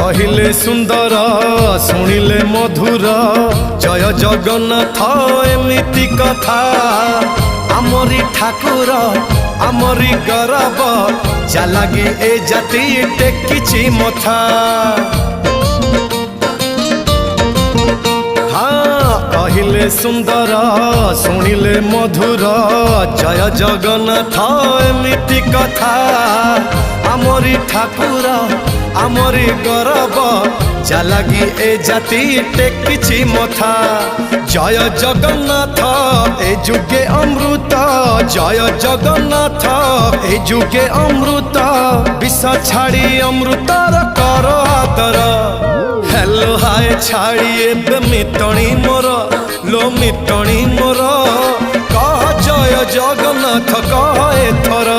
कहिले सुंदर शुणिले मधुर जय जगन्नाथ एमिति कथा आमरी ठाकुर आमरी गौरव जालागी ए जाति टेकिछि मथा। हाँ कहिले सुंदर शुणिले मधुर जय जगन्नाथ एमिति कथा आमरी ठाकुर आमरी गौरव जालागी ए जाति टेकिछि मथा। जय जगन्नाथ ए जुगे अमृत जय जगन्नाथ ए जुगे अमृत विष छाड़ी अमृतर कर आदर। हेलो हाय छाड़ी एबे मिटणी मोर लो मिटणी मोर कह जय जगन्नाथ कह एथर